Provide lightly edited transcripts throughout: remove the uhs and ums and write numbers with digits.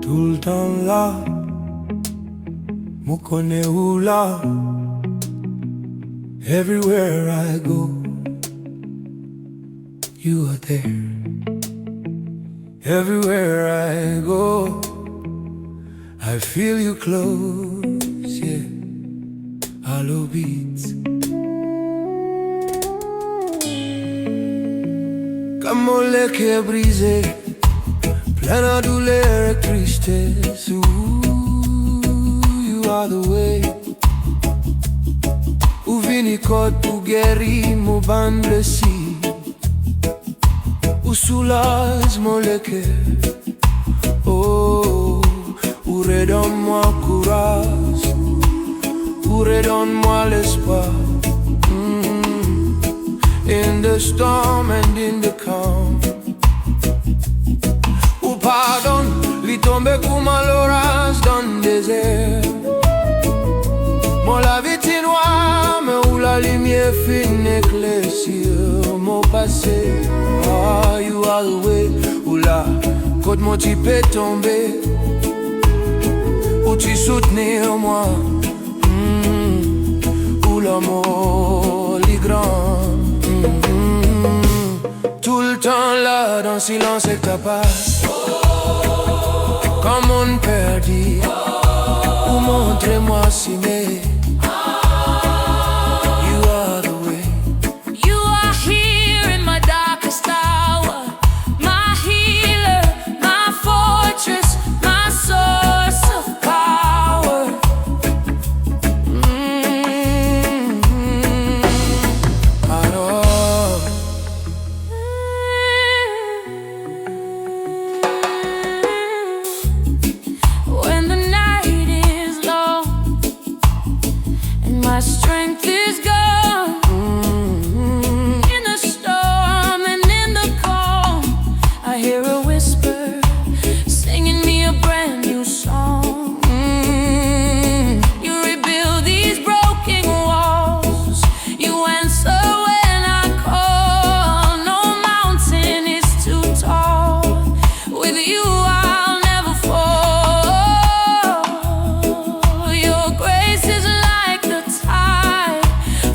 Tout le temps là, me connais où là. Everywhere I go, you are there. Everywhere I go, I feel you close, yeah. ALO BEATZZ. Comme mon lait qui est brisé, plein de douleur et tristesse. Ooh, you are the way. Ou vini code pour guérir mon ban blessé. Ou soulage mon le cœur. Oh, ou redonne-moi courage. Ou redonne-moi l'espoir. In the storm and in the calm. Ou pardonne, li tombe comme l'orage dans le désert. Mon la vie est noire, mais où la lumière finit éclaircir mon passé. Ah, you are the way. Où la côte mon type est tombé. Où tu soutenir moi. Où l'amour est grand. Tout le temps là, dans le silence et ta passe. Comme on perdit. Ou montrez-moi si mais. You are the way. You are here in my darkest hour. My healer, my fortress, my source of power. I know. When the night is long and my strength is gone, in the storm and in the calm, I hear a whisper singing me a brand new song. You rebuild these broken walls. You answer when I call. No mountain is too tall. With you I'll never fall. Your grace is like the tide,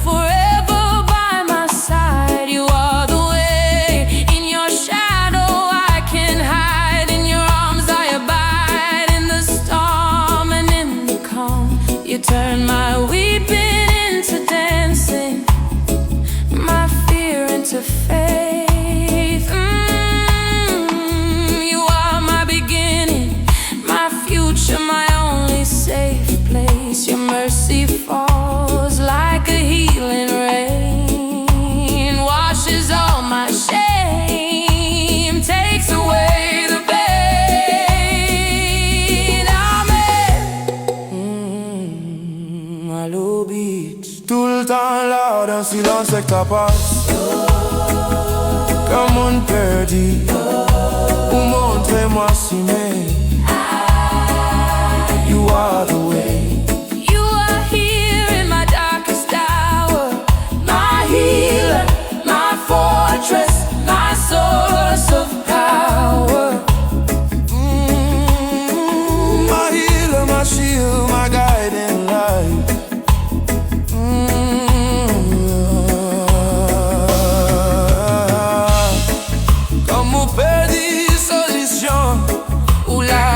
forever by my side. You are the way. In your shadow I can hide. In your arms I abide. In the storm and in the calm, you turn my weeping into dancing, my fear into faith. You are my beginning, my future, my only safe place. Your mercy falls like a healing rain, washes all my shame, takes away the pain. Amen. ALO BEATZZ. Tout le temps là, dans le silence et ta passe. Comme on perdit. Ou montrez-moi si mais. You are the way. You are here in my darkest hour. My healer, my fortress, my source of power. My healer, my shield, my guiding light. Comme on perdit solution. Ooh la,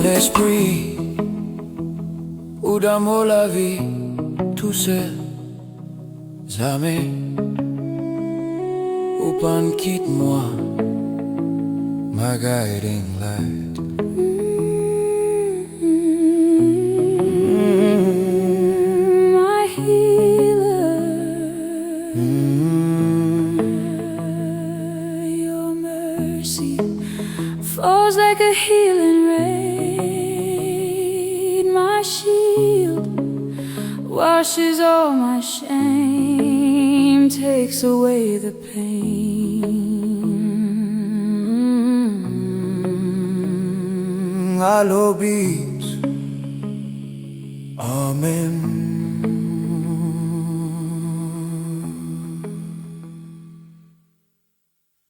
l'esprit ou d'amour la vie, tous ces amis ou pas quitte-moi, my guiding light. My healer, your mercy falls like a healing rain. My shield washes all my shame, takes away the pain. ALO BEATZZ, amen.